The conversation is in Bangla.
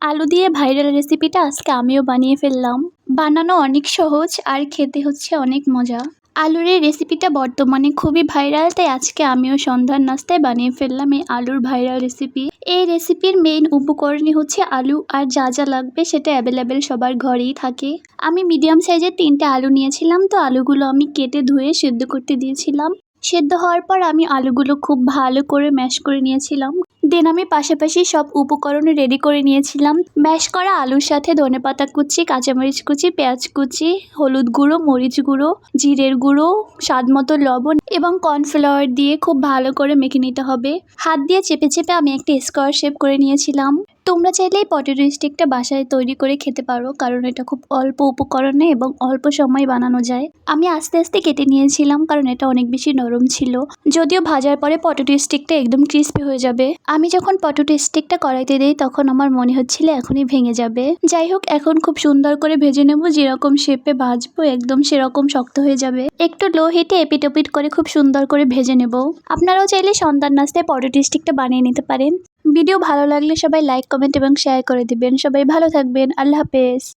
আলু দিয়ে ভাইরাল রেসিপিটা আজকে আমিও বানিয়ে ফেললাম। বানানো অনেক সহজ আর খেতে হচ্ছে অনেক মজা। আলুর এই রেসিপিটা বর্তমানে খুবই ভাইরাল, তাই আজকে আমিও সন্ধ্যার নাস্তায় বানিয়ে ফেললাম এই আলুর ভাইরাল রেসিপি। এই রেসিপির মেইন উপকরণই হচ্ছে আলু, আর যা যা লাগবে সেটা অ্যাভেলেবেল সবার ঘরেই থাকে। আমি মিডিয়াম সাইজের 3টে আলু নিয়েছিলাম, তো আলুগুলো আমি কেটে ধুয়ে সেদ্ধ করতে দিয়েছিলাম। সেদ্ধ হওয়ার পর আমি আলুগুলো খুব ভালো করে ম্যাশ করে নিয়েছিলাম। দেন আমি পাশাপাশি সব উপকরণ রেডি করে নিয়েছিলাম। ম্যাশ করা আলুর সাথে ধনেপাতা কুচি, কাঁচামরিচ কুচি, পেঁয়াজ কুচি, হলুদ গুঁড়ো, মরিচ গুঁড়ো, জিরের গুঁড়ো, স্বাদ মতো লবণ এবং কর্নফ্লাওয়ার দিয়ে খুব ভালো করে মেখে নিতে হবে। হাত দিয়ে চেপে চেপে আমি একটা স্কোয়ার শেপ করে নিয়েছিলাম। তোমরা চাইলে এই পটেটো স্টিকটা বাসায় তৈরি করে খেতে পারো, কারণ এটা খুব অল্প উপকরণে এবং অল্প সময় বানানো যায়। আমি আস্তে আস্তে কেটে নিয়েছিলাম কারণ এটা অনেক বেশি নরম ছিল। যদিও ভাজার পরে পটেটো স্টিকটা একদম ক্রিস্পি হয়ে যাবে। আমি যখন পটেটো স্টিকটা কড়াইতে দিই তখন আমার মনে হচ্ছিল এখনই ভেঙে যাবে। যাই হোক, এখন খুব সুন্দর করে ভেজে নেব। যেরকম শেপে ভাজবো একদম সেরকম শক্ত হয়ে যাবে। একটু লো হিটে এপিট ওপিট করে খুব সুন্দর করে ভেজে নেব। আপনারাও চাইলে সন্ধ্যার নাস্তায় পটেটো স্টিকটা বানিয়ে নিতে পারেন। ভিডিও ভালো লাগলে সবাই লাইক, কমেন্ট এবং শেয়ার করে দিবেন। সবাই ভালো থাকবেন। আল্লাহ হাফেজ।